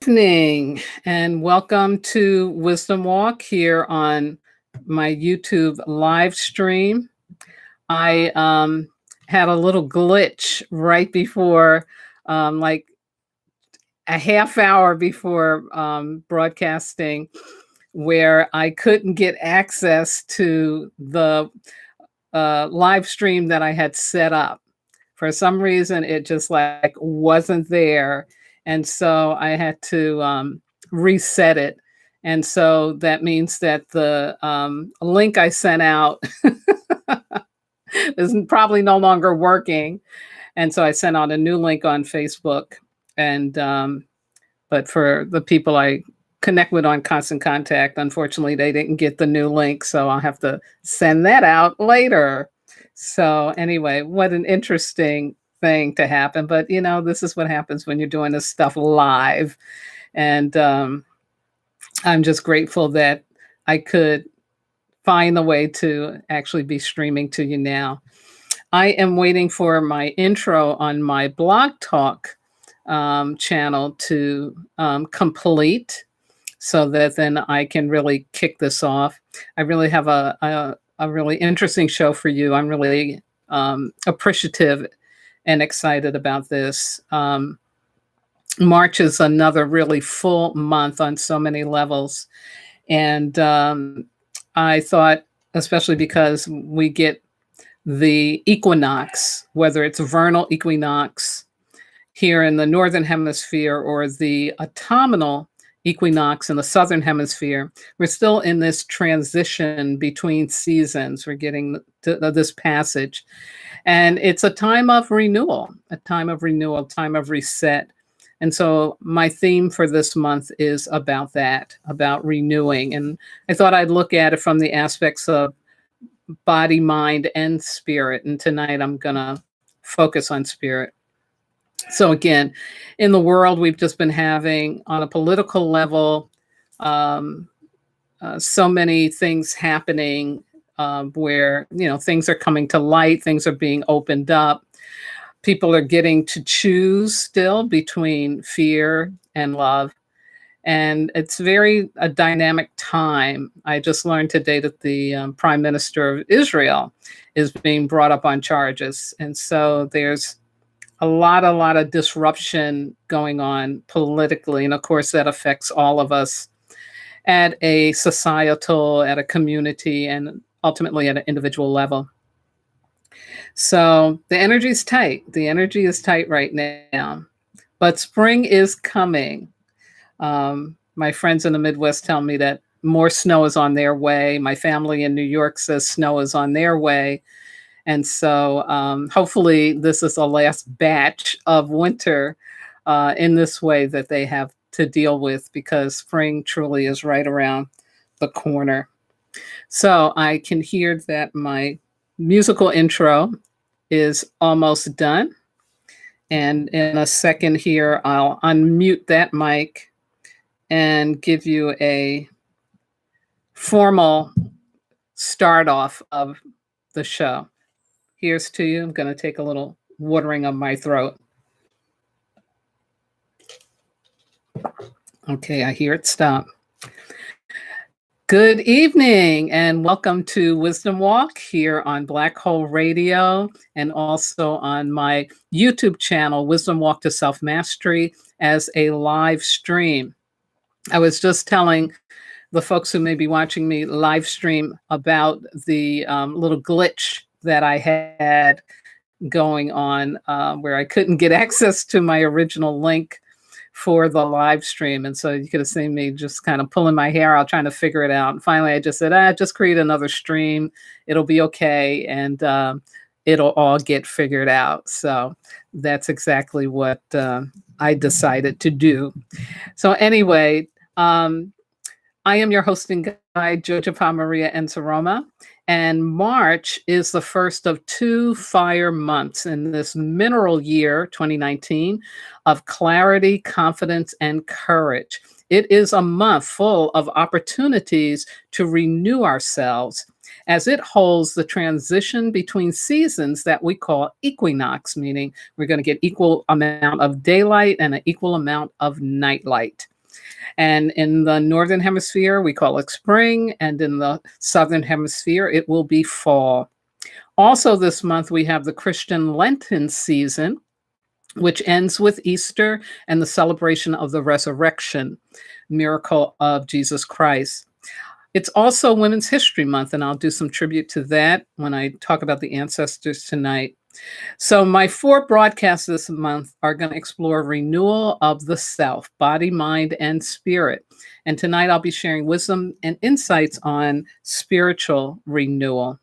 Evening and welcome to Wisdom Walk here on my YouTube live stream. I had a little glitch right before, like a half hour before broadcasting, where I couldn't get access to the live stream that I had set up. For some reason, it just like wasn't there. And so I had to reset it. And so that means that the link I sent out is probably no longer working. And so I sent out a new link on Facebook. And but for the people I connect with on Constant Contact, unfortunately, they didn't get the new link. So I'll have to send that out later. So anyway, what an interesting thing to happen. But this is what happens when you're doing this stuff live. And I'm just grateful that I could find a way to actually be streaming to you now. I am waiting for my intro on my Blog Talk channel to complete so that then I can really kick this off. I really have a really interesting show for you. I'm really appreciative and excited about this. March is another really full month on so many levels. And I thought, especially because we get the equinox, whether it's vernal equinox here in the Northern Hemisphere or the autumnal equinox in the Southern Hemisphere, we're still in this transition between seasons. We're getting to this passage. And it's a time of renewal, a time of renewal, time of reset. And so my theme for this month is about that, about renewing. And I thought I'd look at it from the aspects of body, mind, and spirit. And tonight I'm going to focus on spirit. So again, in the world, we've just been having, on a political level, so many things happening where, things are coming to light, things are being opened up. People are getting to choose still between fear and love. And it's very a dynamic time. I just learned today that the Prime Minister of Israel is being brought up on charges. And so there's a lot of disruption going on politically. And of course, that affects all of us at a societal, at a community, and ultimately at an individual level. So the energy is tight. The energy is tight right now. But spring is coming. My friends in the Midwest tell me that more snow is on their way. My family in New York says snow is on their way. And so hopefully this is the last batch of winter in this way that they have to deal with, because spring truly is right around the corner. So I can hear that my musical intro is almost done. And in a second here, I'll unmute that mic and give you a formal start off of the show. Here's to you. I'm going to take a little watering of my throat. Okay, I hear it stop. Good evening and welcome to Wisdom Walk here on Black Hole Radio and also on my YouTube channel, Wisdom Walk to Self-Mastery, as a live stream. I was just telling the folks who may be watching me live stream about the little glitch that I had going on where I couldn't get access to my original link for the live stream. And so you could have seen me just kind of pulling my hair out, trying to figure it out. And finally, I just said, just create another stream. It'll be okay. And it'll all get figured out. So that's exactly what I decided to do. So anyway, I am your hosting guide, Jojopahmaria Nsoroma. And March is the first of 2 fire months in this mineral year, 2019, of clarity, confidence, and courage. It is a month full of opportunities to renew ourselves as it holds the transition between seasons that we call equinox, meaning we're going to get equal amount of daylight and an equal amount of nightlight. And in the northern hemisphere, we call it spring, and in the southern hemisphere, it will be fall. Also, this month, we have the Christian Lenten season, which ends with Easter and the celebration of the resurrection miracle of Jesus Christ. It's also Women's History Month, and I'll do some tribute to that when I talk about the ancestors tonight. So my 4 broadcasts this month are going to explore renewal of the self, body, mind, and spirit. And tonight I'll be sharing wisdom and insights on spiritual renewal.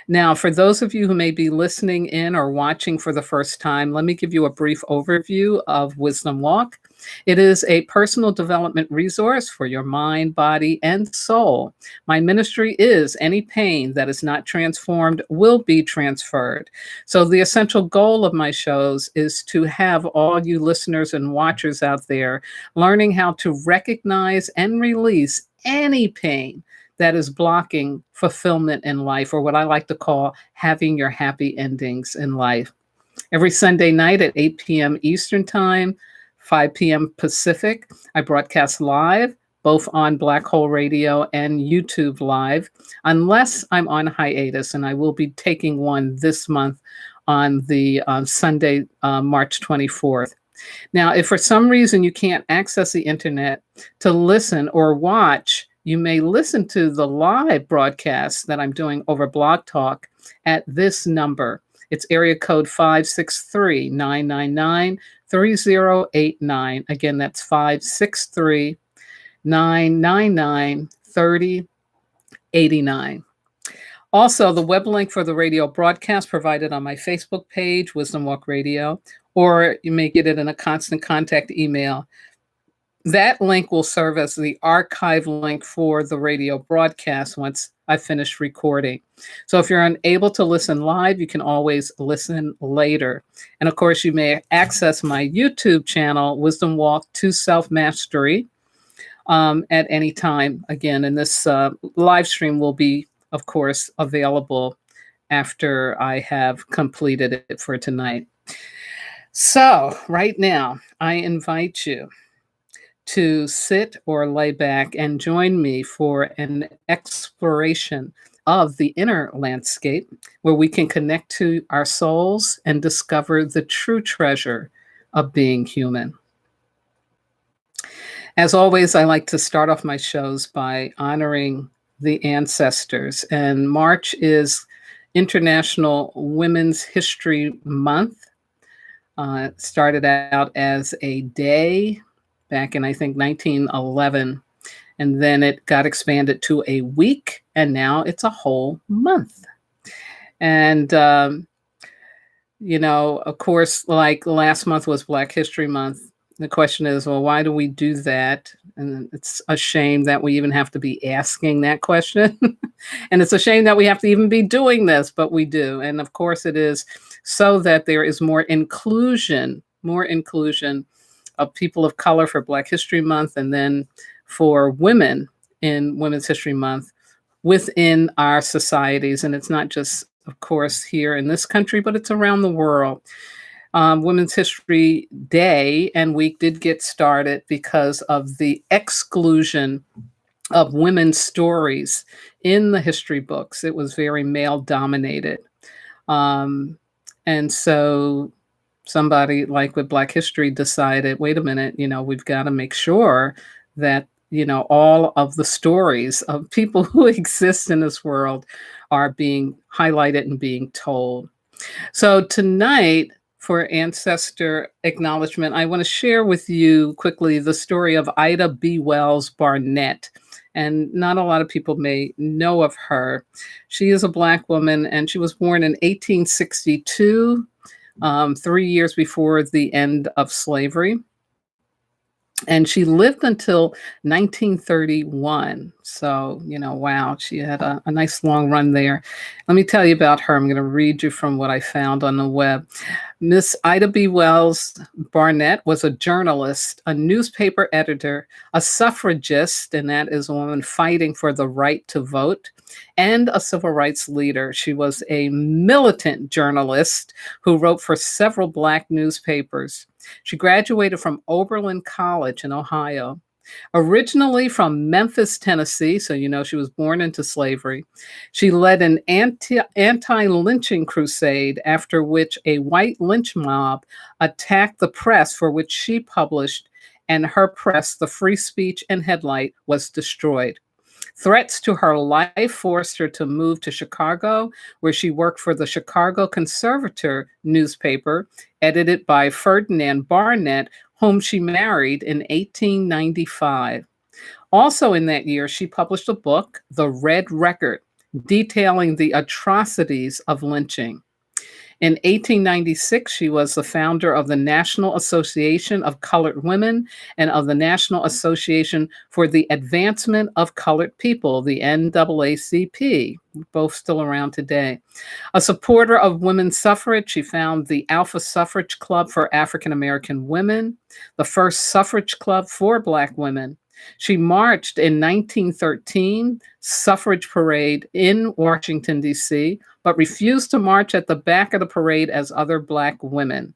Now, for those of you who may be listening in or watching for the first time, let me give you a brief overview of Wisdom Walk. It is a personal development resource for your mind, body, and soul. My ministry is any pain that is not transformed will be transferred. So the essential goal of my shows is to have all you listeners and watchers out there learning how to recognize and release any pain that is blocking fulfillment in life, or what I like to call having your happy endings in life. Every Sunday night at 8 p.m. Eastern Time, 5 p.m. Pacific, I broadcast live, both on Black Hole Radio and YouTube Live, unless I'm on hiatus, and I will be taking one this month on the Sunday, March 24th. Now, if for some reason you can't access the internet to listen or watch, you may listen to the live broadcast that I'm doing over Blog Talk at this number. It's area code 563-999-3089. Again, that's 563-999-3089. Also, the web link for the radio broadcast provided on my Facebook page, Wisdom Walk Radio, or you may get it in a constant contact email. That link will serve as the archive link for the radio broadcast once I finish recording. So if you're unable to listen live, you can always listen later. And of course, you may access my YouTube channel, Wisdom Walk to Self-Mastery, at any time. Again, and this live stream will be, of course, available after I have completed it for tonight. So right now, I invite you to sit or lay back and join me for an exploration of the inner landscape where we can connect to our souls and discover the true treasure of being human. As always, I like to start off my shows by honoring the ancestors, and March is International Women's History Month. It started out as a day back in, I think, 1911. And then it got expanded to a week, and now it's a whole month. And, of course, like last month was Black History Month. The question is, well, why do we do that? And it's a shame that we even have to be asking that question. And it's a shame that we have to even be doing this, but we do. And of course, it is so that there is more inclusion of people of color for Black History Month, and then for women in Women's History Month within our societies. And it's not just, of course, here in this country, but it's around the world. Women's History Day and Week did get started because of the exclusion of women's stories in the history books. It was very male dominated. And so somebody like with Black History decided, wait a minute, we've got to make sure that, all of the stories of people who exist in this world are being highlighted and being told. So tonight, for ancestor acknowledgement, I want to share with you quickly the story of Ida B. Wells Barnett. And not a lot of people may know of her. She is a Black woman, and she was born in 1862. 3 years before the end of slavery. And she lived until 1931. So, wow, she had a nice long run there. Let me tell you about her. I'm going to read you from what I found on the web. Miss Ida B. Wells Barnett was a journalist, a newspaper editor, a suffragist, and that is a woman fighting for the right to vote, and a civil rights leader. She was a militant journalist who wrote for several Black newspapers. She graduated from Oberlin College in Ohio. Originally from Memphis, Tennessee, so she was born into slavery, she led an anti-lynching crusade after which a white lynch mob attacked the press for which she published, and her press, the Free Speech and Headlight, was destroyed. Threats to her life forced her to move to Chicago, where she worked for the Chicago Conservator newspaper, edited by Ferdinand Barnett, whom she married in 1895. Also in that year, she published a book, The Red Record, detailing the atrocities of lynching. In 1896, she was the founder of the National Association of Colored Women and of the National Association for the Advancement of Colored People, the NAACP, both still around today. A supporter of women's suffrage, she founded the Alpha Suffrage Club for African American women, the first suffrage club for Black women. She marched in 1913 suffrage parade in Washington, D.C., but refused to march at the back of the parade as other Black women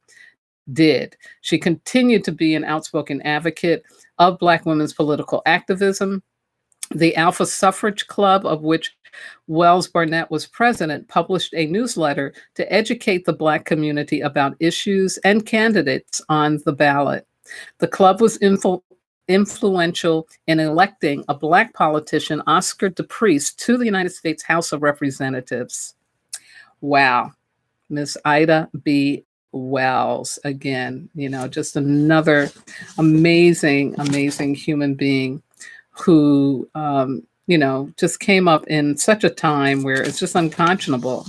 did. She continued to be an outspoken advocate of Black women's political activism. The Alpha Suffrage Club, of which Wells Barnett was president, published a newsletter to educate the Black community about issues and candidates on the ballot. The club was influential in electing a Black politician, Oscar DePriest, to the United States House of Representatives. Wow. Miss Ida B. Wells, again, just another amazing, amazing human being who, just came up in such a time where it's just unconscionable,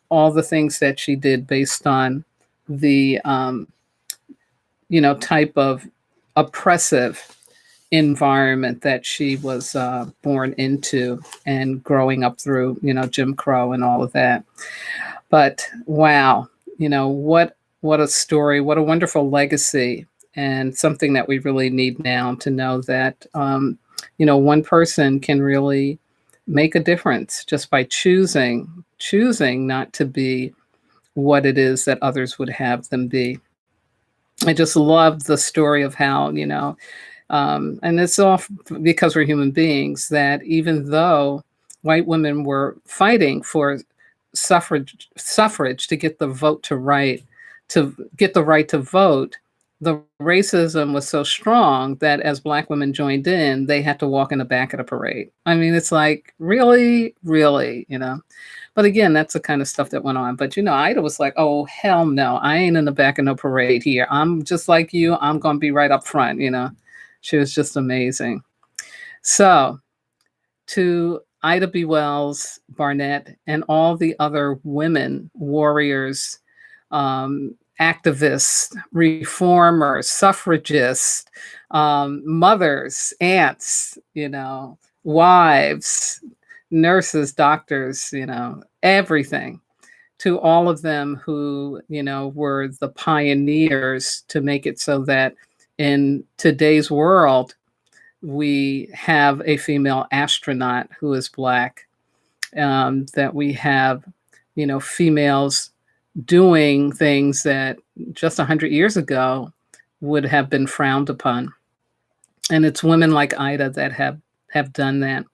all the things that she did based on the, type of oppressive environment that she was born into and growing up through, Jim Crow and all of that. But wow, what a story, what a wonderful legacy, and something that we really need now to know that, one person can really make a difference just by choosing not to be what it is that others would have them be. I just love the story of how, and it's all because we're human beings, that even though white women were fighting for suffrage to get the vote to get the right to vote, the racism was so strong that as Black women joined in, they had to walk in the back of the parade. I mean, it's like, really, really, But again, that's the kind of stuff that went on. But Ida was like, oh, hell no, I ain't in the back of no parade here. I'm just like you. I'm going to be right up front, She was just amazing. So to Ida B. Wells Barnett and all the other women, warriors, activists, reformers, suffragists, mothers, aunts, wives, nurses, doctors, everything, to all of them who, were the pioneers to make it so that in today's world, we have a female astronaut who is Black, that we have, females doing things that just 100 years ago would have been frowned upon. And it's women like Ida that have done that.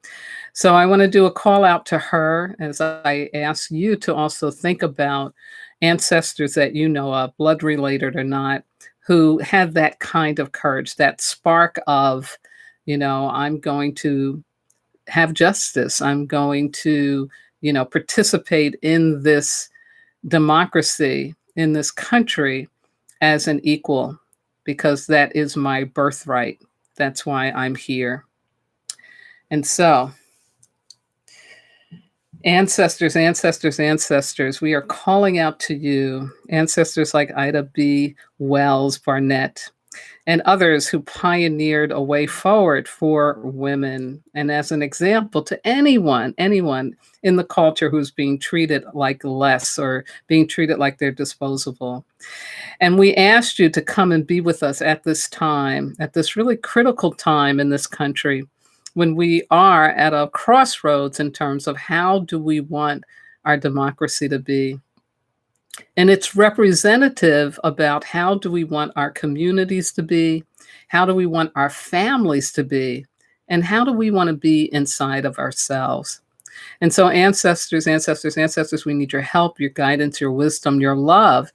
So I want to do a call out to her as I ask you to also think about ancestors that you know of, blood related or not, who had that kind of courage, that spark of, I'm going to have justice. I'm going to, participate in this democracy, in this country as an equal, because that is my birthright. That's why I'm here. And so, ancestors, we are calling out to you, ancestors like Ida B. Wells Barnett, and others who pioneered a way forward for women. And as an example to anyone in the culture who's being treated like less or being treated like they're disposable. And we asked you to come and be with us at this time, at this really critical time in this country, when we are at a crossroads in terms of how do we want our democracy to be. And it's representative about how do we want our communities to be, how do we want our families to be, and how do we want to be inside of ourselves. And so ancestors, we need your help, your guidance, your wisdom, your love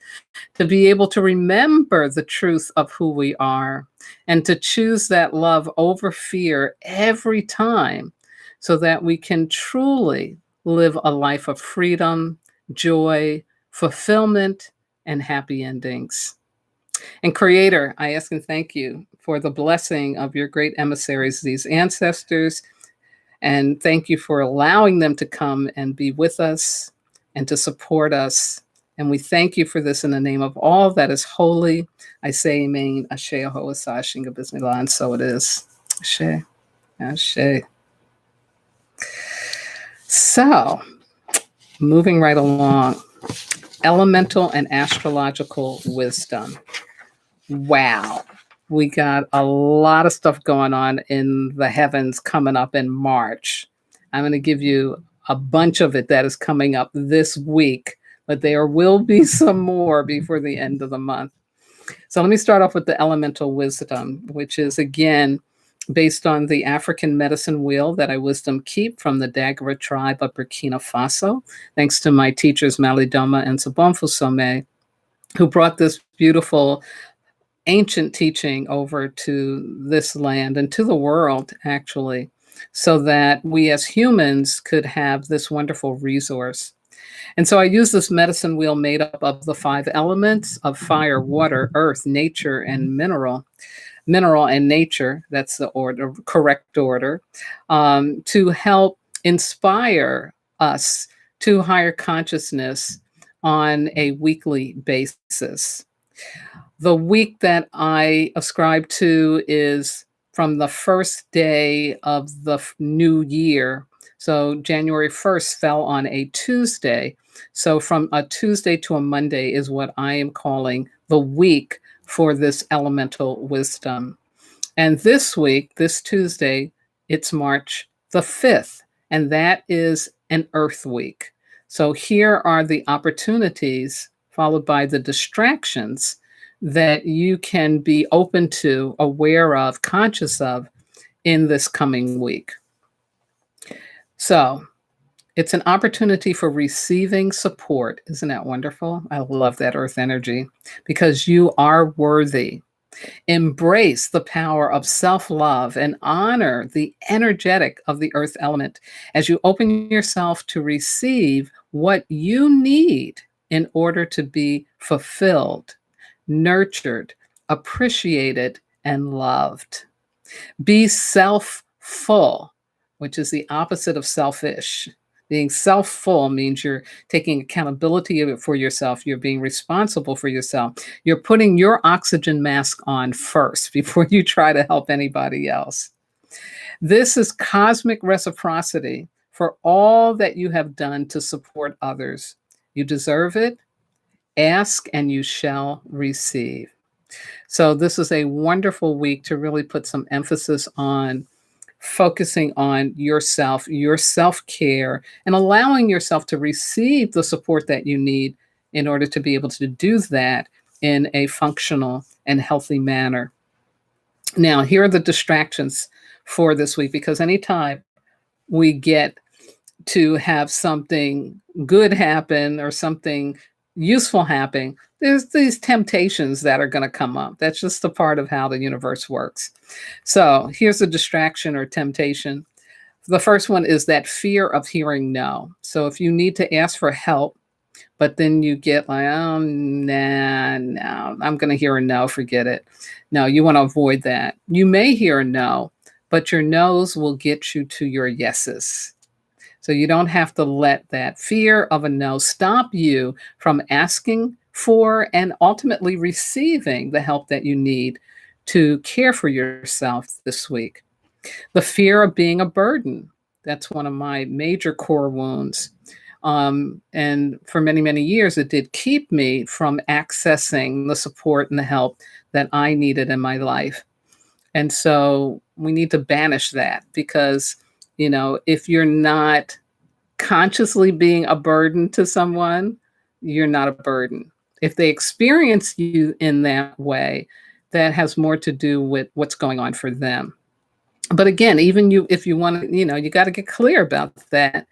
to be able to remember the truth of who we are and to choose that love over fear every time so that we can truly live a life of freedom, joy, fulfillment, and happy endings. And Creator, I ask and thank you for the blessing of your great emissaries, these ancestors, and thank you for allowing them to come and be with us and to support us. And we thank you for this in the name of all that is holy. I say amen. Ashe Ahoa Sashinga Bismillah, and so it is. Ashe. Ashe. So, moving right along. Elemental and astrological wisdom. Wow. We got a lot of stuff going on in the heavens coming up in March. I'm going to give you a bunch of it that is coming up this week, but there will be some more before the end of the month. So let me start off with the elemental wisdom, which is again based on the African medicine wheel that I wisdom keep from the Dagara tribe of Burkina Faso, thanks to my teachers Malidoma and Sabonfusome, who brought this beautiful ancient teaching over to this land and to the world, actually, so that we as humans could have this wonderful resource. And so I use this medicine wheel made up of the 5 elements of fire, water, earth, nature, and mineral. Mineral and nature, that's the order, correct order, to help inspire us to higher consciousness on a weekly basis. The week that I ascribe to is from the first day of the new year. So January 1st fell on a Tuesday. So from a Tuesday to a Monday is what I am calling the week for this elemental wisdom. And this week, this Tuesday, it's March the 5th, and that is an Earth week. So here are the opportunities, followed by the distractions, that you can be open to, aware of, conscious of in this coming week. So it's an opportunity for receiving support. Isn't that wonderful? I love that earth energy because you are worthy. Embrace the power of self-love and honor the energetic of the earth element as you open yourself to receive what you need in order to be fulfilled, nurtured, appreciated, and loved. Be self-full, which is the opposite of selfish. Being self-full means you're taking accountability for yourself. You're being responsible for yourself. You're putting your oxygen mask on first before you try to help anybody else. This is cosmic reciprocity for all that you have done to support others. You deserve it. Ask and you shall receive. So this is a wonderful week to really put some emphasis on focusing on yourself, your self-care, and allowing yourself to receive the support that you need in order to be able to do that in a functional and healthy manner. Now, here are the distractions for this week, because anytime we get to have something good happen or something useful happen, there's these temptations that are going to come up. That's just a part of how the universe works. So here's a distraction or temptation. The first one is that fear of hearing no. So if you need to ask for help, but then you get like, oh, nah, no, I'm going to hear a no, forget it. No, you want to avoid that. You may hear a no, but your no's will get you to your yeses. So you don't have to let that fear of a no stop you from asking for and ultimately receiving the help that you need to care for yourself this week. The fear of being a burden. That's one of my major core wounds. And for many, many years, it did keep me from accessing the support and the help that I needed in my life. And so we need to banish that because, if you're not consciously being a burden to someone, you're not a burden. If they experience you in that way, that has more to do with what's going on for them. But again, even if you want to, you got to get clear about that,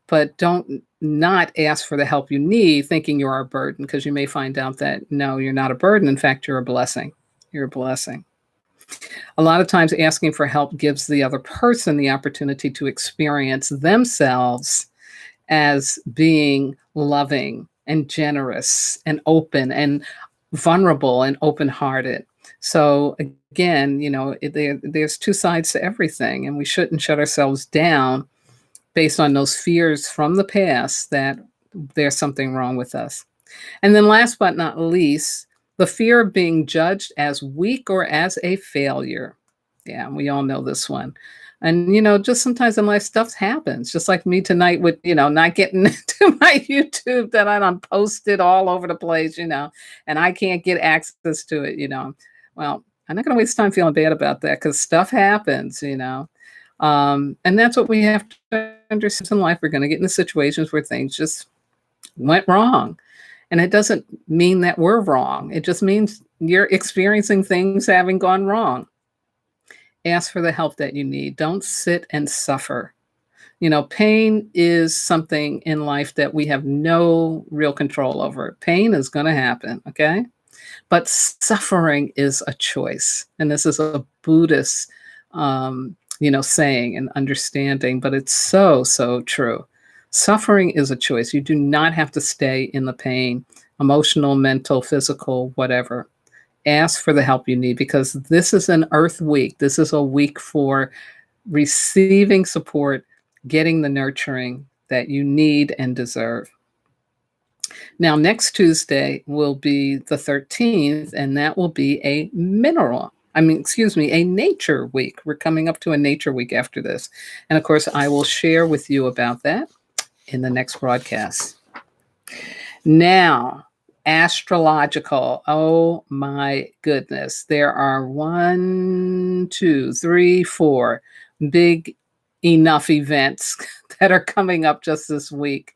but don't not ask for the help you need thinking you're a burden, because you may find out that no, you're not a burden. In fact, you're a blessing. You're a blessing. A lot of times asking for help gives the other person the opportunity to experience themselves as being loving and generous and open and vulnerable and open-hearted. So again, there's two sides to everything, and we shouldn't shut ourselves down based on those fears from the past that there's something wrong with us. And then last but not least, the fear of being judged as weak or as a failure. Yeah, we all know this one. And, just sometimes in life, stuff happens, just like me tonight with, not getting to my YouTube that I done posted all over the place, and I can't get access to it. Well, I'm not going to waste time feeling bad about that because stuff happens, and that's what we have to understand in life. We're going to get into situations where things just went wrong. And it doesn't mean that we're wrong. It just means you're experiencing things having gone wrong. Ask for the help that you need. Don't sit and suffer. Pain is something in life that we have no real control over. Pain is going to happen, okay? But suffering is a choice. And this is a Buddhist, saying and understanding, but it's so, so true. Suffering is a choice. You do not have to stay in the pain, emotional, mental, physical, whatever. Ask for the help you need, because this is an Earth week. This is a week for receiving support, getting the nurturing that you need and deserve. Now, next Tuesday will be the 13th, and that will be a nature week. We're coming up to a nature week after this. And of course, I will share with you about that in the next broadcast. Now, astrological. Oh my goodness. There are 1, 2, 3, 4 big enough events that are coming up just this week.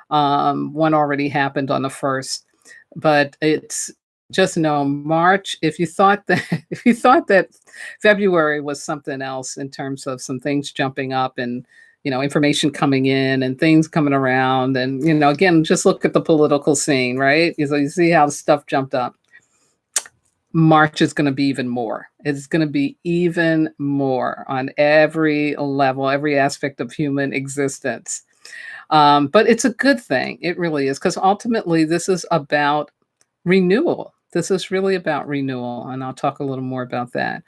One already happened on the 1st, but it's just March. If you thought that February was something else in terms of some things jumping up and information coming in and things coming around. And, again, just look at the political scene, right? So you see how stuff jumped up. March is going to be even more. It's going to be even more on every level, every aspect of human existence. But it's a good thing. It really is, because ultimately this is about renewal. This is really about renewal. And I'll talk a little more about that.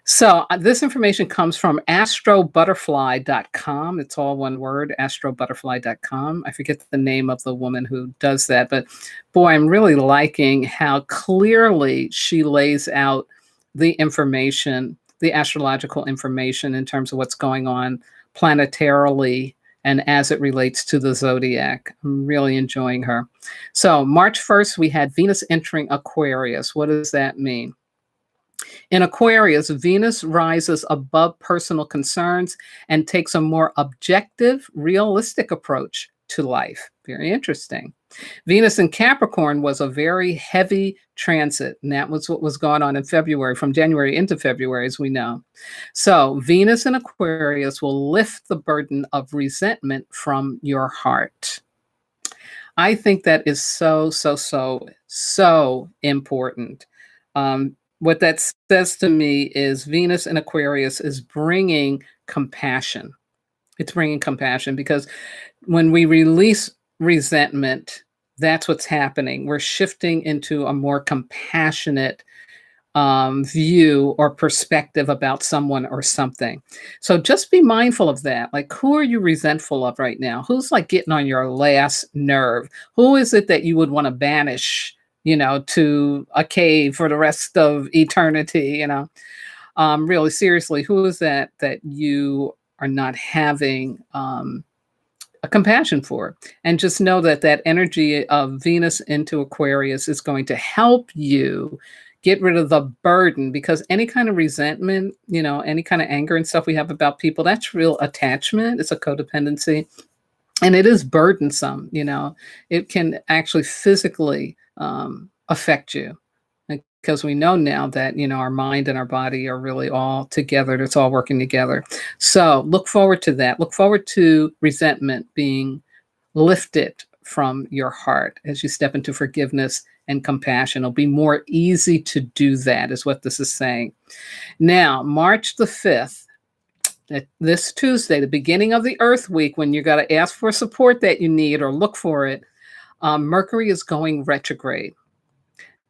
So this information comes from astrobutterfly.com. It's all one word, astrobutterfly.com. I forget the name of the woman who does that, but boy, I'm really liking how clearly she lays out the information, the astrological information in terms of what's going on planetarily and as it relates to the zodiac. I'm really enjoying her. So March 1st, we had Venus entering Aquarius. What does that mean? In Aquarius, Venus rises above personal concerns and takes a more objective, realistic approach to life. Very interesting. Venus in Capricorn was a very heavy transit, and that was what was going on in February, from January into February, as we know. So Venus in Aquarius will lift the burden of resentment from your heart. I think that is so, so, so, so important. What that says to me is Venus in Aquarius is bringing compassion. It's bringing compassion, because when we release resentment, that's what's happening. We're shifting into a more compassionate view or perspective about someone or something. So just be mindful of that. Like, who are you resentful of right now? Who's like getting on your last nerve? Who is it that you would want to banish to a cave for the rest of eternity. Really seriously, who is that you are not having a compassion for? And just know that that energy of Venus into Aquarius is going to help you get rid of the burden, because any kind of resentment, any kind of anger and stuff we have about people, that's real attachment. It's a codependency, and it is burdensome. It can actually physically affect you, because we know now that our mind and our body are really all together. It's all working together. So look forward to that. Look forward to resentment being lifted from your heart as you step into forgiveness and compassion. It'll be more easy to do that, is what this is saying. Now, March the 5th, this Tuesday, the beginning of the Earth week, when you got to ask for support that you need or look for it, Mercury is going retrograde.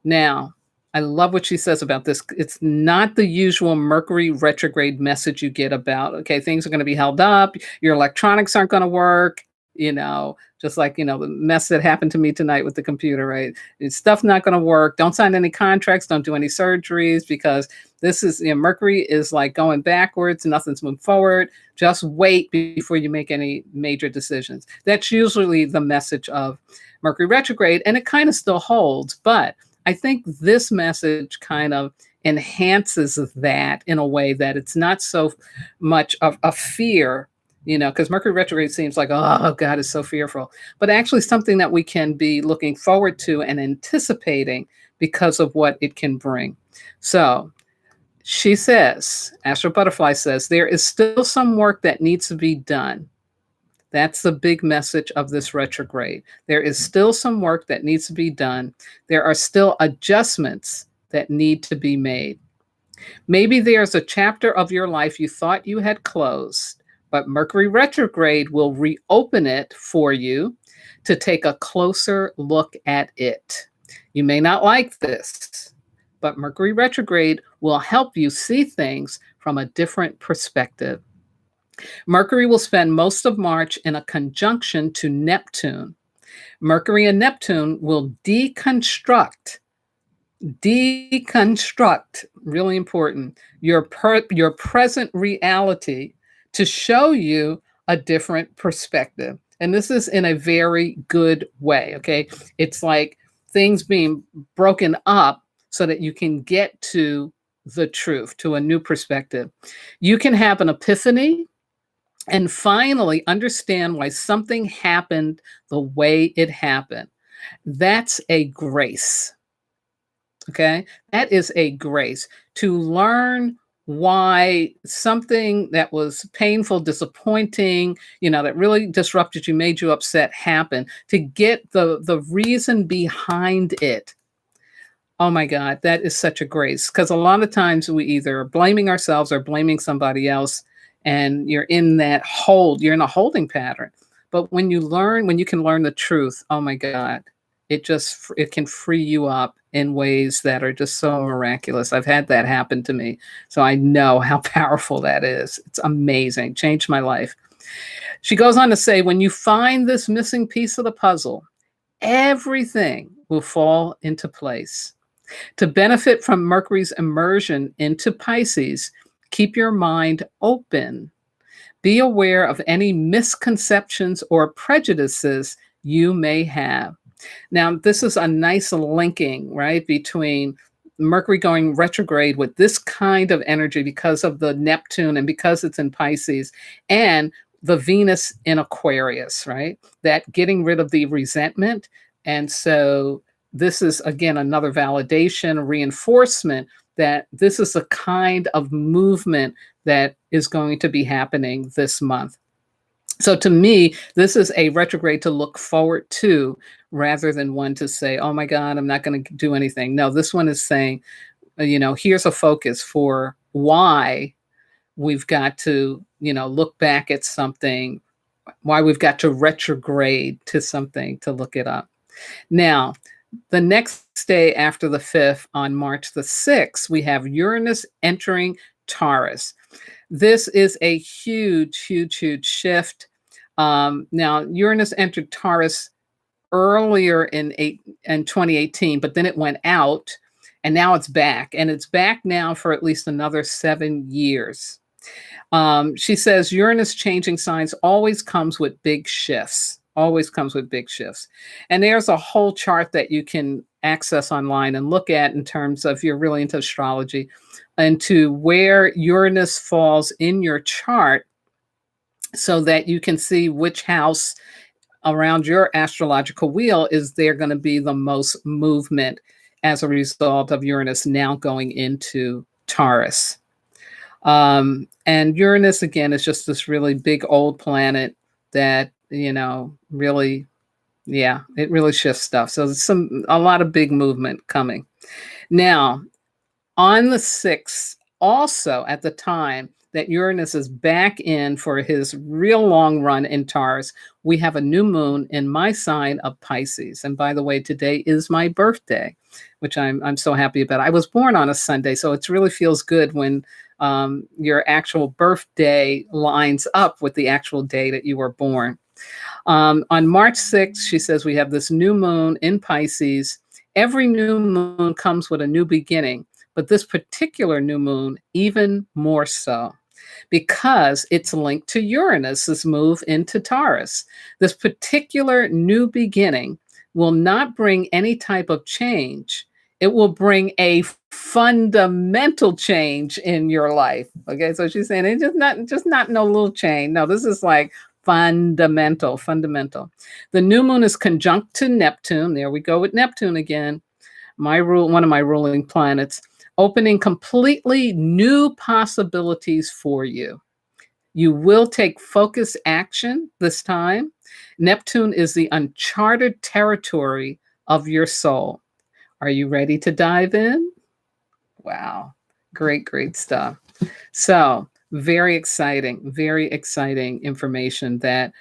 Now, I love what she says about this. It's not the usual Mercury retrograde message you get about, okay, things are going to be held up, your electronics aren't going to work, just like, the mess that happened to me tonight with the computer, right? Stuff not going to work. Don't sign any contracts. Don't do any surgeries, because this is, Mercury is like going backwards. Nothing's moving forward. Just wait before you make any major decisions. That's usually the message of Mercury retrograde, and it kind of still holds, but I think this message kind of enhances that in a way that it's not so much of a fear, because Mercury retrograde seems like, oh, God, is so fearful, but actually something that we can be looking forward to and anticipating because of what it can bring. So she says, Astro Butterfly says, there is still some work that needs to be done. That's the big message of this retrograde. There is still some work that needs to be done. There are still adjustments that need to be made. Maybe there's a chapter of your life you thought you had closed, but Mercury retrograde will reopen it for you to take a closer look at it. You may not like this, but Mercury retrograde will help you see things from a different perspective. Mercury will spend most of March in a conjunction to Neptune. Mercury and Neptune will deconstruct, really important, your present reality to show you a different perspective. And this is in a very good way, okay? It's like things being broken up so that you can get to the truth, to a new perspective. You can have an epiphany and finally understand why something happened the way it happened. That's a grace. Okay? That is a grace to learn why something that was painful, disappointing, that really disrupted you, made you upset, happened, to get the reason behind it. Oh my God, that is such a grace. Because a lot of times we either are blaming ourselves or blaming somebody else, and you're in that you're in a holding pattern. But when you can learn the truth, oh my God, it can free you up in ways that are just so miraculous. I've had that happen to me, so I know how powerful that is. It's amazing. Changed my life. She goes on to say, when you find this missing piece of the puzzle, everything will fall into place. To benefit from Mercury's immersion into Pisces, keep your mind open. Be aware of any misconceptions or prejudices you may have. Now, this is a nice linking, right, between Mercury going retrograde with this kind of energy because of the Neptune and because it's in Pisces, and the Venus in Aquarius, right? That getting rid of the resentment. And so this is, again, another validation, reinforcement that this is a kind of movement that is going to be happening this month. So to me, this is a retrograde to look forward to rather than one to say, oh my God, I'm not going to do anything. No, this one is saying, here's a focus for why we've got to, look back at something, why we've got to retrograde to something to look it up. Now, the next day after the 5th, on March the 6th, we have Uranus entering Taurus. This is a huge, huge, huge shift. Now, Uranus entered Taurus earlier in 2018, but then it went out and now it's back. And it's back now for at least another 7 years. She says Uranus changing signs always comes with big shifts, always comes with big shifts. And there's a whole chart that you can access online and look at in terms of, if you're really into astrology, into where Uranus falls in your chart so that you can see which house around your astrological wheel is there going to be the most movement as a result of Uranus now going into Taurus. And Uranus, again, is just this really big old planet that, really, yeah, it really shifts stuff. So there's a lot of big movement coming. Now, on the 6th, also at the time that Uranus is back in for his real long run in Taurus, we have a new moon in my sign of Pisces. And by the way, today is my birthday, which I'm so happy about. I was born on a Sunday, so it really feels good when your actual birthday lines up with the actual day that you were born. On March 6th, she says we have this new moon in Pisces. Every new moon comes with a new beginning, but this particular new moon even more so, because it's linked to Uranus's move into Taurus. This particular new beginning will not bring any type of change. It will bring a fundamental change in your life. Okay, so she's saying it's just not no little change. No, this is like fundamental. The new moon is conjunct to Neptune. There we go with Neptune again. One of my ruling planets, opening completely new possibilities for you. You will take focused action this time. Neptune is the uncharted territory of your soul. Are you ready to dive in? Wow. Great stuff. So very exciting information that,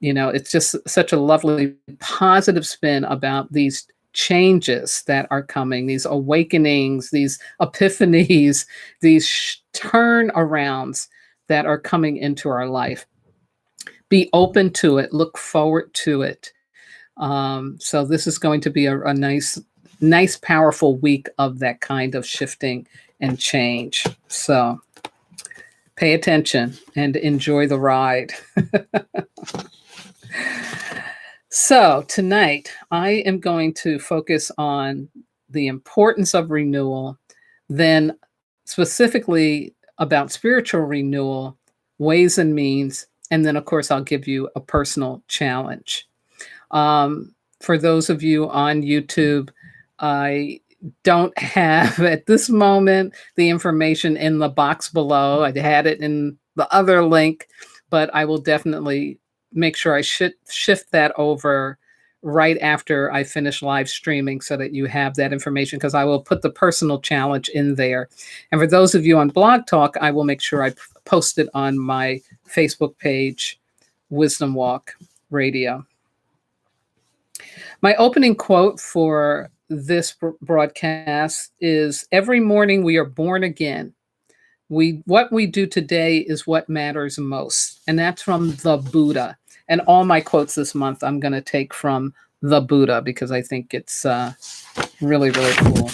it's just such a lovely positive spin about these changes that are coming, these awakenings, these epiphanies, these turnarounds that are coming into our life. Be open to it. Look forward to it. So this is going to be a nice, powerful week of that kind of shifting and change. So pay attention and enjoy the ride. So tonight, I am going to focus on the importance of renewal, then specifically about spiritual renewal, ways and means, and then, of course, I'll give you a personal challenge. For those of you on YouTube, I don't have at this moment the information in the box below. I had it in the other link, but I will definitely make sure I shift that over right after I finish live streaming so that you have that information, because I will put the personal challenge in there. And for those of you on Blog Talk, I will make sure I post it on my Facebook page, Wisdom Walk Radio. My opening quote for this broadcast is, every morning we are born again. What we do today is what matters most. And that's from the Buddha. And all my quotes this month, I'm going to take from the Buddha, because I think it's really cool.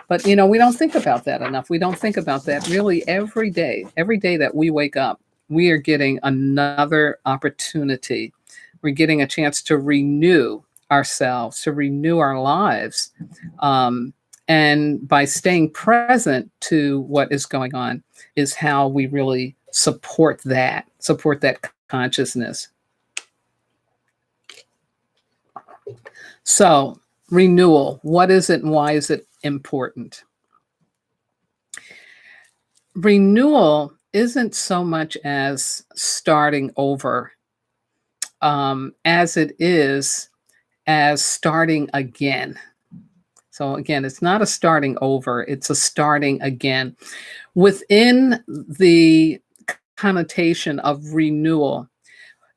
But, we don't think about that enough. We don't think about that really every day. Every day that we wake up, we are getting another opportunity. We're getting a chance to renew ourselves, to renew our lives. And by staying present to what is going on is how we really support that consciousness. So, renewal, what is it and why is it important? Renewal isn't so much as starting over as it is as starting again. So again, it's not a starting over, it's a starting again. Within the connotation of renewal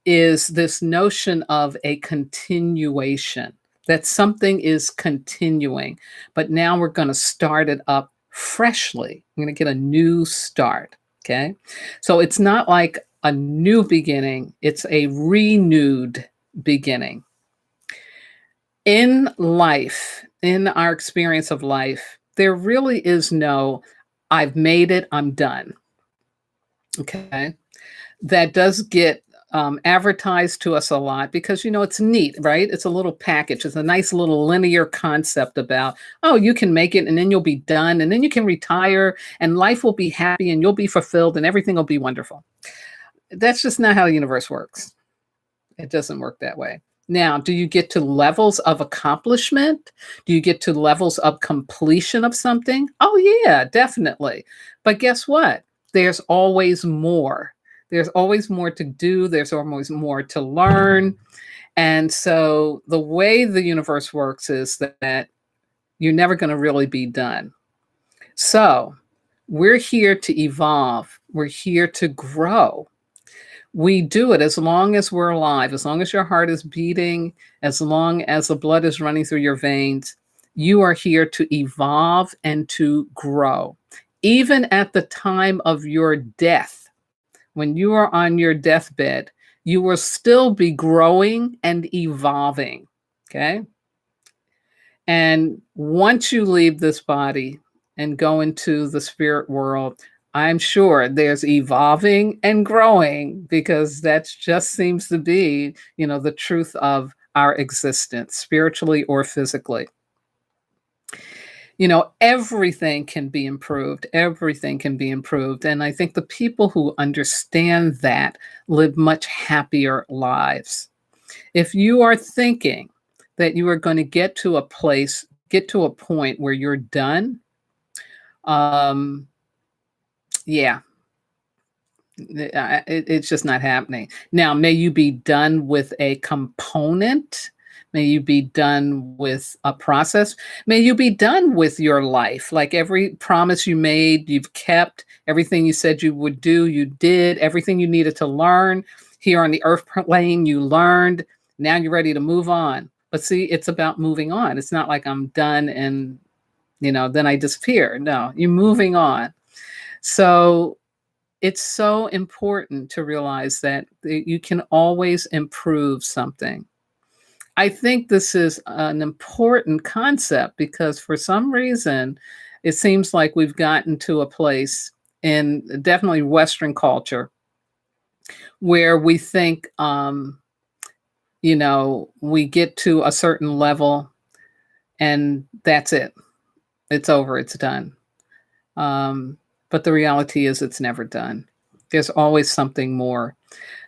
is this notion of a continuation, that something is continuing, but now we're going to start it up freshly. We're going to get a new start, okay? So it's not like a new beginning, it's a renewed beginning. In life, in our experience of life, there really is no, "I've made it, I'm done." Okay? That does get, advertised to us a lot because, it's neat, right? It's a little package. It's a nice little linear concept about, "Oh, you can make it, and then you'll be done, and then you can retire, and life will be happy, and you'll be fulfilled, and everything will be wonderful." That's just not how the universe works. It doesn't work that way. Now, do you get to levels of accomplishment? Do you get to levels of completion of something? Oh, yeah, definitely. But guess what? There's always more. There's always more to do, there's always more to learn. And so the way the universe works is that you're never going to really be done. So we're here to evolve, we're here to grow. We do it as long as we're alive, as long as your heart is beating, as long as the blood is running through your veins, you are here to evolve and to grow. Even at the time of your death, when you are on your deathbed, you will still be growing and evolving. Okay. And once you leave this body and go into the spirit world, I'm sure there's evolving and growing because that just seems to be, the truth of our existence, spiritually or physically. Everything can be improved. Everything can be improved. And I think the people who understand that live much happier lives. If you are thinking that you are going to get to a point where you're done, um, yeah, it's just not happening. Now, may you be done with a component. May you be done with a process. May you be done with your life. Like every promise you made, you've kept. Everything you said you would do, you did. Everything you needed to learn here on the earth plane, you learned. Now you're ready to move on. But see, it's about moving on. It's not like I'm done and, then I disappear. No, you're moving on. So it's so important to realize that you can always improve something. I think this is an important concept because for some reason, it seems like we've gotten to a place in definitely Western culture where we think, we get to a certain level and that's it. It's over, it's done. But the reality is it's never done. There's always something more.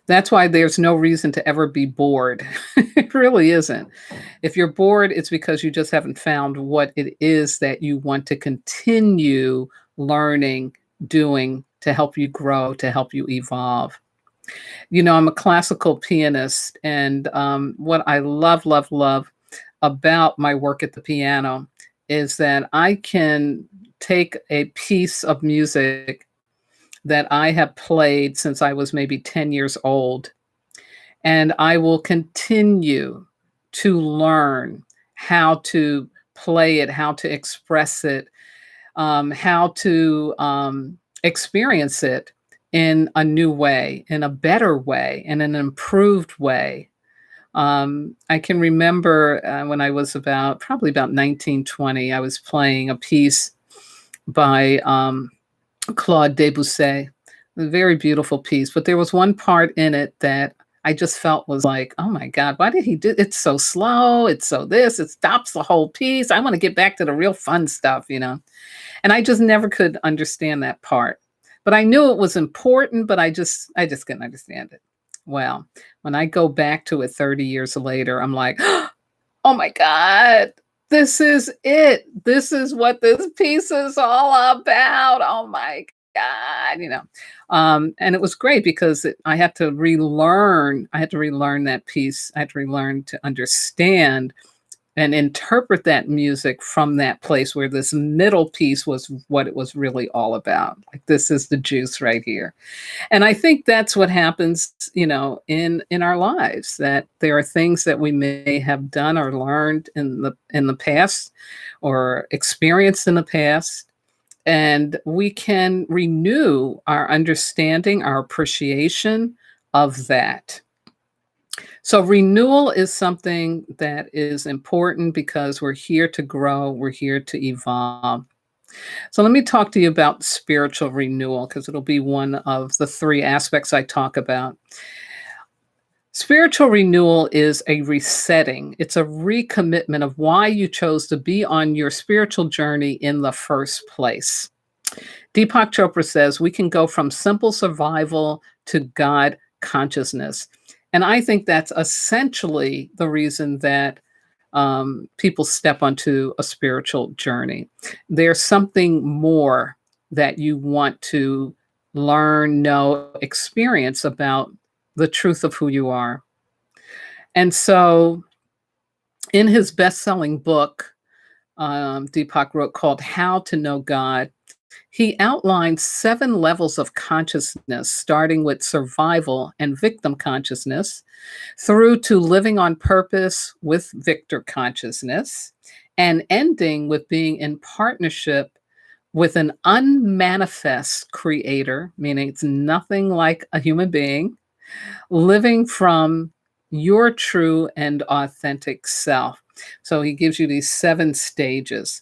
That's why there's no reason to ever be bored. It really isn't. If you're bored, it's because you just haven't found what it is that you want to continue learning, doing to help you grow, to help you evolve. I'm a classical pianist, and what I love, love, love about my work at the piano is that I can take a piece of music that I have played since I was maybe 10 years old, and I will continue to learn how to play it, how to express it, how to experience it in a new way, in a better way, in an improved way. I can remember when I was probably about 19, 20, I was playing a piece by Claude Debussy, a very beautiful piece. But there was one part in it that I just felt was like, oh my God, why did he do it's so slow? It's so this, it stops the whole piece. I want to get back to the real fun stuff. And I just never could understand that part. But I knew it was important, but I just couldn't understand it. Well, when I go back to it 30 years later, I'm like, oh my God, this is it. This is what this piece is all about. Oh my God. And it was great because I had to relearn. I had to relearn that piece. I had to relearn to understand and interpret that music from that place where this middle piece was what it was really all about. Like this is the juice right here. And I think that's what happens, in our lives, that there are things that we may have done or learned in the past or experienced in the past, and we can renew our understanding, our appreciation of that. So renewal is something that is important because we're here to grow, we're here to evolve. So let me talk to you about spiritual renewal because it'll be one of the three aspects I talk about. Spiritual renewal is a resetting, it's a recommitment of why you chose to be on your spiritual journey in the first place. Deepak Chopra says we can go from simple survival to God consciousness. And I think that's essentially the reason that people step onto a spiritual journey. There's something more that you want to learn, know, experience about the truth of who you are. And so, in his best selling book, Deepak wrote called How to Know God, he outlined 7 levels of consciousness, starting with survival and victim consciousness, through to living on purpose with victor consciousness, and ending with being in partnership with an unmanifest creator, meaning it's nothing like a human being, living from your true and authentic self. So he gives you these 7 stages.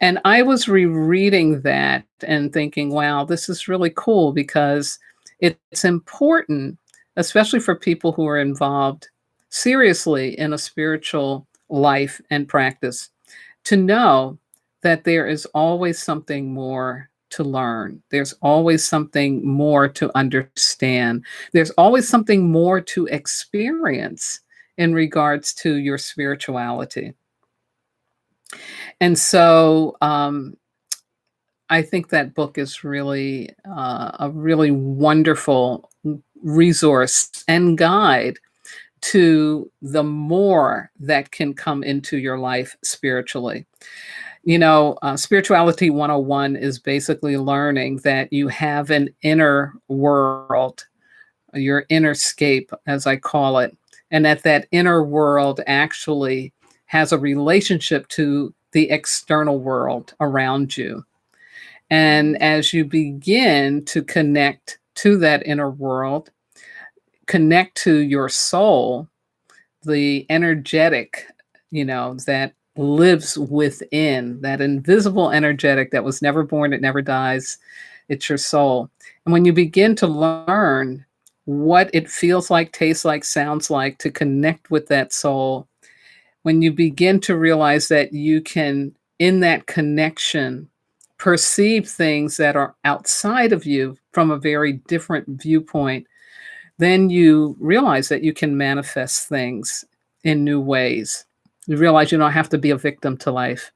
And I was rereading that and thinking, wow, this is really cool because it's important, especially for people who are involved seriously in a spiritual life and practice, to know that there is always something more to learn. There's always something more to understand. There's always something more to experience in regards to your spirituality. And so I think that book is really a really wonderful resource and guide to the more that can come into your life spiritually. Spirituality 101 is basically learning that you have an inner world, your inner scape, as I call it, and that inner world actually has a relationship to the external world around you. And as you begin to connect to that inner world, connect to your soul, the energetic, that lives within, that invisible energetic that was never born, it never dies, it's your soul. And when you begin to learn what it feels like, tastes like, sounds like to connect with that soul, when you begin to realize that you can, in that connection, perceive things that are outside of you from a very different viewpoint, then you realize that you can manifest things in new ways. You realize you don't have to be a victim to life.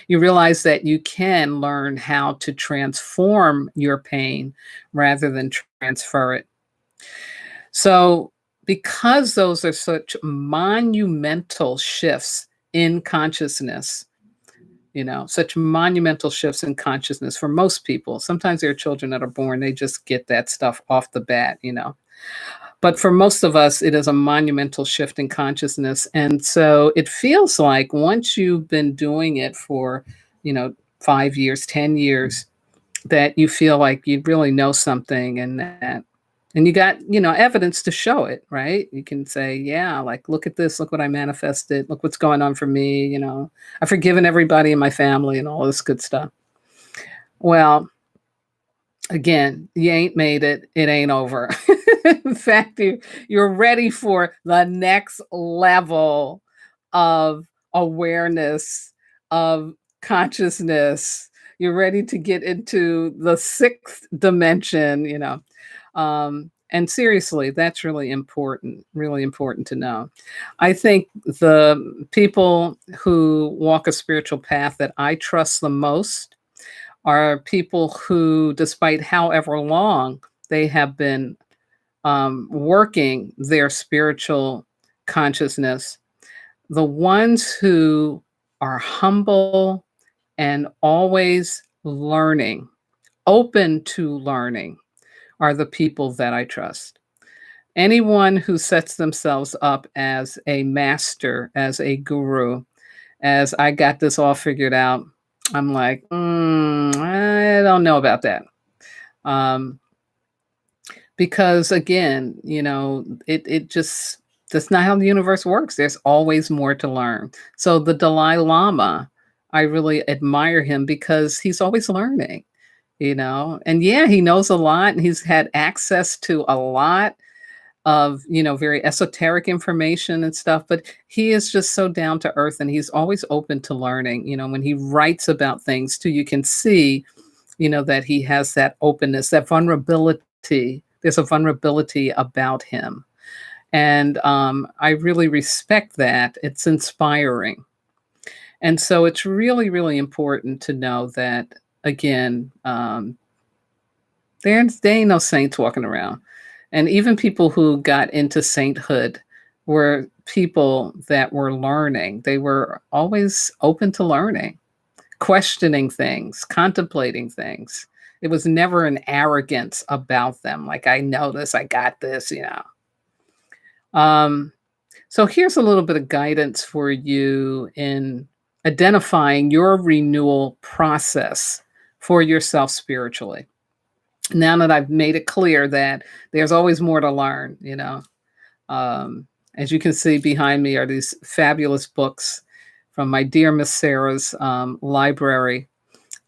You realize that you can learn how to transform your pain rather than transfer it. So, because those are such monumental shifts in consciousness, such monumental shifts in consciousness for most people. Sometimes there are children that are born, they just get that stuff off the bat. But for most of us, it is a monumental shift in consciousness. And so it feels like once you've been doing it for, 5 years, 10 years, that you feel like you really know something and you got, evidence to show it, right? You can say, yeah, like, look at this, look what I manifested, look what's going on for me, I've forgiven everybody in my family and all this good stuff. Well, again, you ain't made it, it ain't over. In fact, you're ready for the next level of awareness, of consciousness. You're ready to get into the sixth dimension. And seriously, that's really important to know. I think the people who walk a spiritual path that I trust the most are people who, despite however long they have been working their spiritual consciousness, the ones who are humble and always learning, open to learning, are the people that I trust. Anyone who sets themselves up as a master, as a guru, as I got this all figured out, I'm like, I don't know about that. Um, because again, it just That's not how the universe works. There's always more to learn. So the Dalai Lama, I really admire him because he's always learning, you know? And yeah, he knows a lot and he's had access to a lot of, very esoteric information and stuff, but he is just so down to earth and he's always open to learning. When he writes about things too, you can see, that he has that openness, that vulnerability. There's a vulnerability about him. And I really respect that. It's inspiring. And so it's really, really important to know that, again, there ain't no saints walking around. And even people who got into sainthood were people that were learning. They were always open to learning, questioning things, contemplating things. It was never an arrogance about them, like, I know this, I got this. Um, so here's a little bit of guidance for you in identifying your renewal process for yourself spiritually. Now that I've made it clear that there's always more to learn. Um, as you can see behind me are these fabulous books from my dear Miss Sarah's library.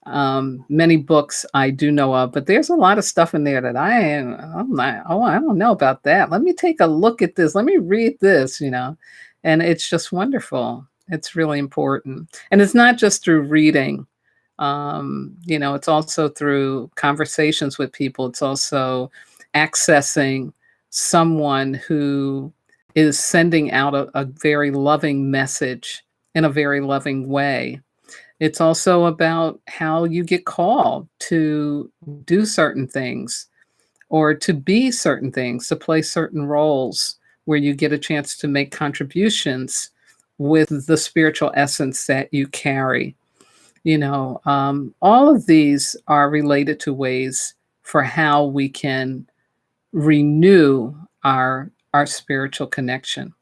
Many books I do know of, but there's a lot of stuff in there that I'm not, oh, I don't know about that. Let me take a look at this. Let me read this. And it's just wonderful. It's really important. And it's not just through reading. It's also through conversations with people. It's also accessing someone who is sending out a very loving message in a very loving way. It's also about how you get called to do certain things or to be certain things, to play certain roles where you get a chance to make contributions with the spiritual essence that you carry. All of these are related to ways for how we can renew our spiritual connection.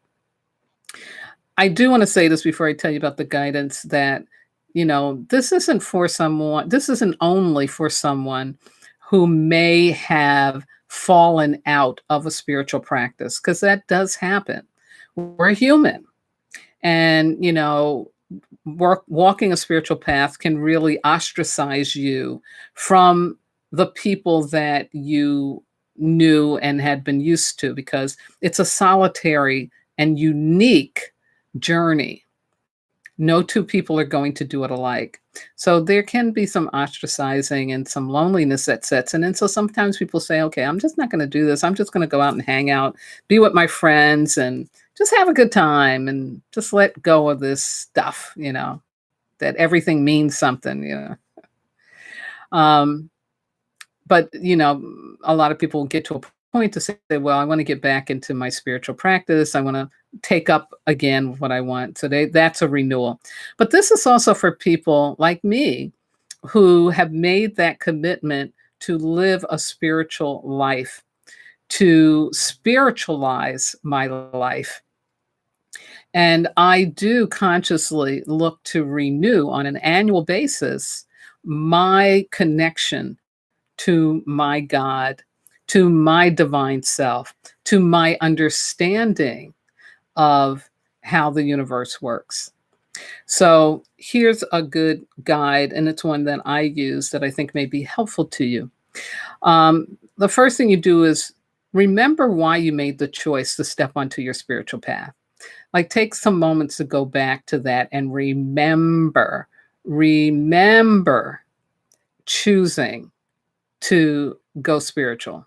I do want to say this before I tell you about the guidance that, this isn't only for someone who may have fallen out of a spiritual practice, because that does happen. We're human. And, walking a spiritual path can really ostracize you from the people that you knew and had been used to, because it's a solitary and unique journey. No two people are going to do it alike. So there can be some ostracizing and some loneliness that sets in. And so sometimes people say, okay, I'm just not going to do this. I'm just going to go out and hang out, be with my friends, and just have a good time and just let go of this stuff, that everything means something. Um, but, a lot of people get to a point to say, well, I want to get back into my spiritual practice. I want to take up again what I want. So that's a renewal. But this is also for people like me who have made that commitment to live a spiritual life, to spiritualize my life. And I do consciously look to renew on an annual basis my connection to my God, to my divine self, to my understanding of how the universe works. So here's a good guide, and it's one that I use that I think may be helpful to you. The first thing you do is remember why you made the choice to step onto your spiritual path. Like, take some moments to go back to that and remember choosing to go spiritual.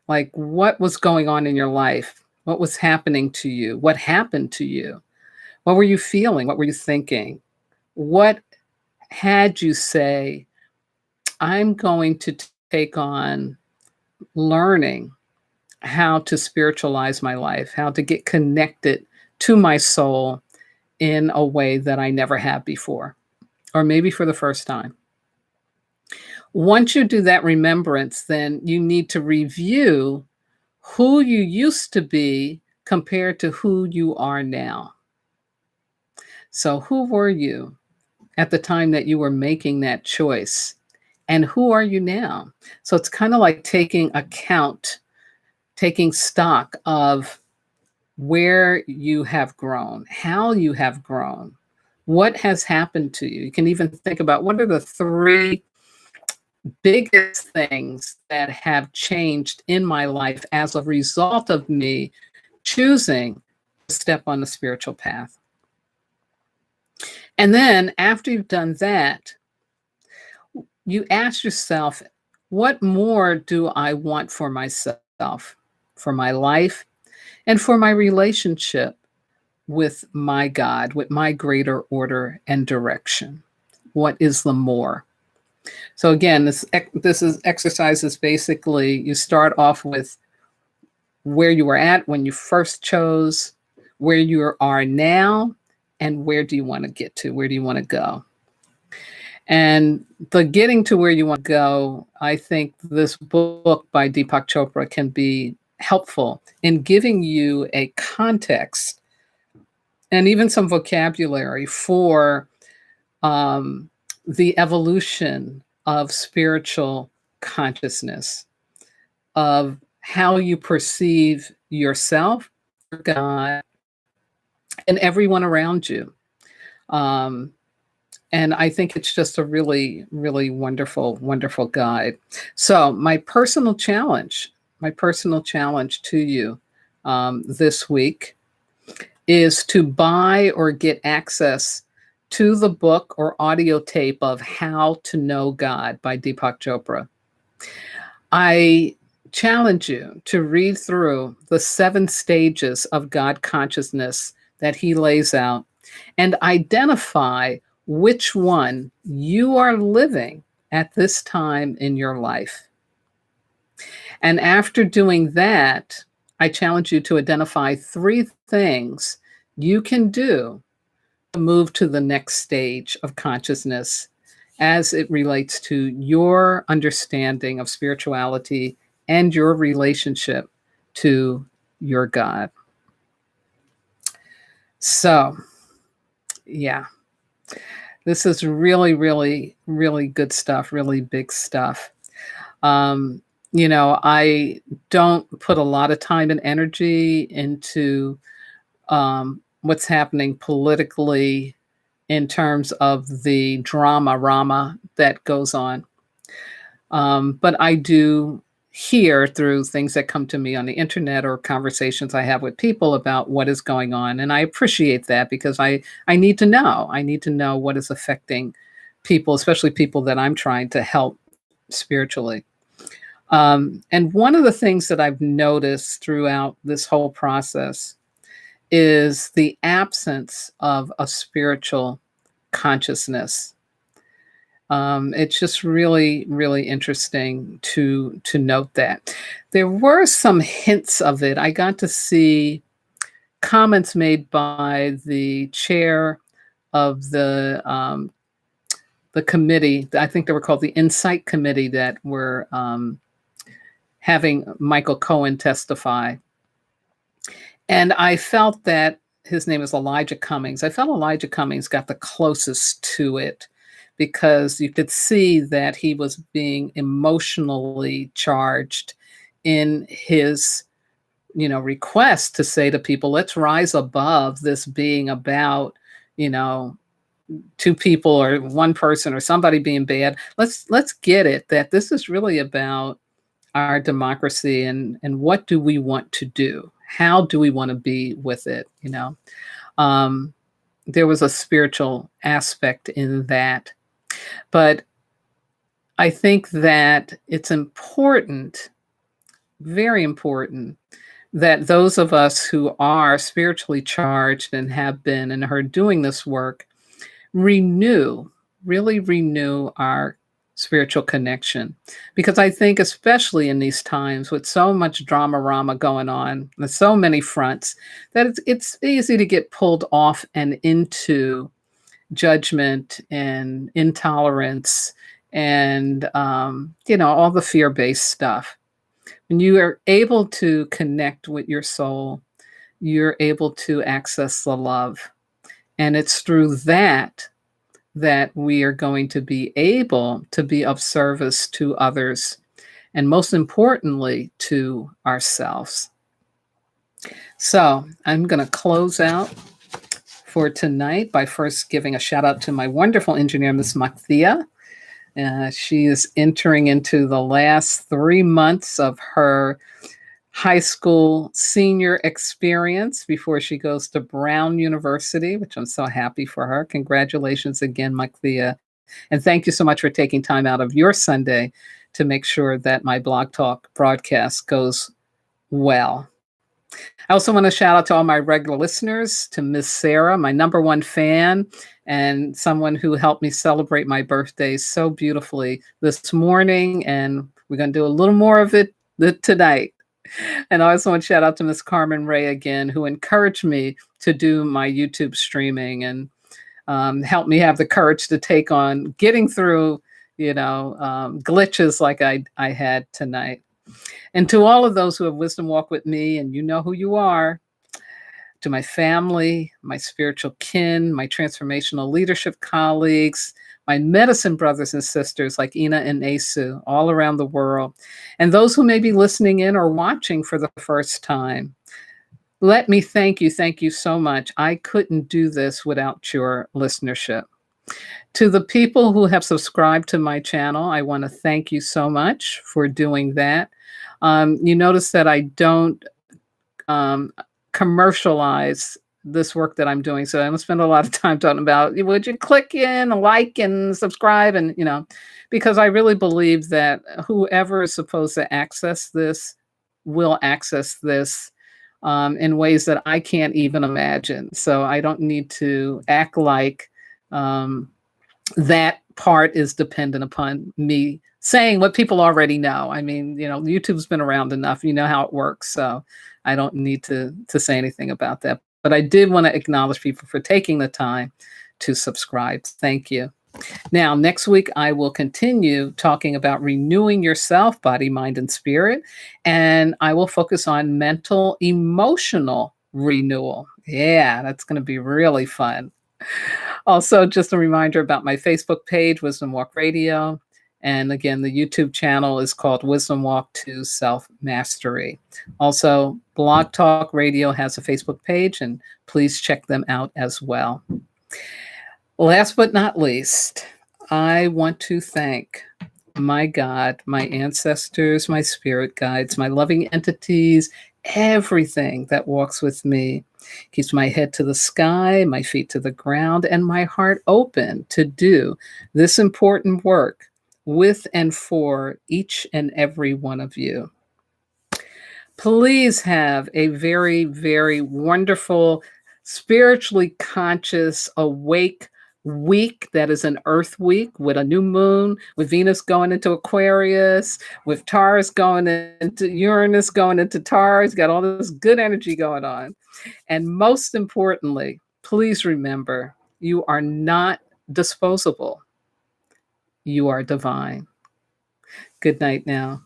Like, what was going on in your life? What was happening to you? What happened to you? What were you feeling? What were you thinking? What had you say, I'm going to take on learning how to spiritualize my life, how to get connected to my soul in a way that I never have before, or maybe for the first time. Once you do that remembrance, then you need to review who you used to be compared to who you are now. So who were you at the time that you were making that choice? And who are you now? So it's kind of like taking stock of where you have grown, how you have grown, what has happened to you. You can even think about what are the three biggest things that have changed in my life as a result of me choosing to step on the spiritual path. And then after you've done that, you ask yourself, what more do I want for myself, for my life, and for my relationship with my God, with my greater order and direction? What is the more? So again, this is exercises. Basically, you start off with where you were at when you first chose, where you are now, and where do you want to get to? Where do you want to go? And the getting to where you want to go, I think this book by Deepak Chopra can be helpful in giving you a context and even some vocabulary for the evolution of spiritual consciousness, of how you perceive yourself, God, and everyone around you. And I think it's just a really, really wonderful, wonderful guide. So my personal challenge to you this week is to buy or get access to the book or audio tape of How to Know God by Deepak Chopra. I challenge you to read through the 7 stages of God consciousness that he lays out and identify which one you are living at this time in your life. And after doing that, I challenge you to identify 3 things you can do to move to the next stage of consciousness as it relates to your understanding of spirituality and your relationship to your God. So, yeah, this is really, really, really good stuff, really big stuff. I don't put a lot of time and energy into what's happening politically in terms of the drama that goes on. But I do hear through things that come to me on the internet or conversations I have with people about what is going on. And I appreciate that because I need to know. I need to know what is affecting people, especially people that I'm trying to help spiritually. And one of the things that I've noticed throughout this whole process is the absence of a spiritual consciousness. It's just really, really interesting to note that. There were some hints of it. I got to see comments made by the chair of the committee. I think they were called the Insight Committee that were having Michael Cohen testify. And I felt that his name is Elijah Cummings. I felt Elijah Cummings got the closest to it because you could see that he was being emotionally charged in his, request to say to people, let's rise above this being about, 2 people or 1 person or somebody being bad. Let's get it that this is really about our democracy and what do we want to do? How do we want to be with it? There was a spiritual aspect in that. But I think that it's important, very important, that those of us who are spiritually charged and have been and are doing this work really renew our spiritual connection. Because I think especially in these times with so much drama going on, with so many fronts, that it's easy to get pulled off and into judgment and intolerance and all the fear-based stuff. When you are able to connect with your soul, you're able to access the love. And it's through that we are going to be able to be of service to others, and most importantly, to ourselves. So I'm going to close out for tonight by first giving a shout out to my wonderful engineer, Miss Makthia. She is entering into the last 3 months of her high school senior experience before she goes to Brown University, which I'm so happy for her. Congratulations again, Makthia. And thank you so much for taking time out of your Sunday to make sure that my Blog Talk broadcast goes well. I also want to shout out to all my regular listeners, to Miss Sarah, my number one fan, and someone who helped me celebrate my birthday so beautifully this morning. And we're going to do a little more of it tonight. And I also want to shout out to Miss Carmen Ray again, who encouraged me to do my YouTube streaming and helped me have the courage to take on getting through, glitches like I had tonight. And to all of those who have wisdom walk with me, and you know who you are, to my family, my spiritual kin, my transformational leadership colleagues, my medicine brothers and sisters like Ina and Asu all around the world, and those who may be listening in or watching for the first time. Let me thank you so much. I couldn't do this without your listenership. To the people who have subscribed to my channel, I want to thank you so much for doing that. You notice that I don't commercialize this work that I'm doing. So I don't spend a lot of time talking about, would you click in, like, and subscribe? And, because I really believe that whoever is supposed to access this will access this in ways that I can't even imagine. So I don't need to act like that part is dependent upon me saying what people already know. I mean, YouTube's been around enough. You know how it works. So I don't need to say anything about that. But I did want to acknowledge people for taking the time to subscribe. Thank you. Now, next week, I will continue talking about renewing yourself, body, mind, and spirit. And I will focus on mental, emotional renewal. Yeah, that's going to be really fun. Also, just a reminder about my Facebook page, Wisdom Walk Radio. And again, the YouTube channel is called Wisdom Walk to Self Mastery. Also, Blog Talk Radio has a Facebook page, and please check them out as well. Last but not least, I want to thank my God, my ancestors, my spirit guides, my loving entities, everything that walks with me, keeps my head to the sky, my feet to the ground, and my heart open to do this important work with and for each and every one of you. Please have a very, very wonderful, spiritually conscious, awake week that is an Earth week with a new moon, with Venus going into Aquarius, with Taurus going into Uranus, going into Taurus, got all this good energy going on. And most importantly, please remember, you are not disposable. You are divine. Good night now.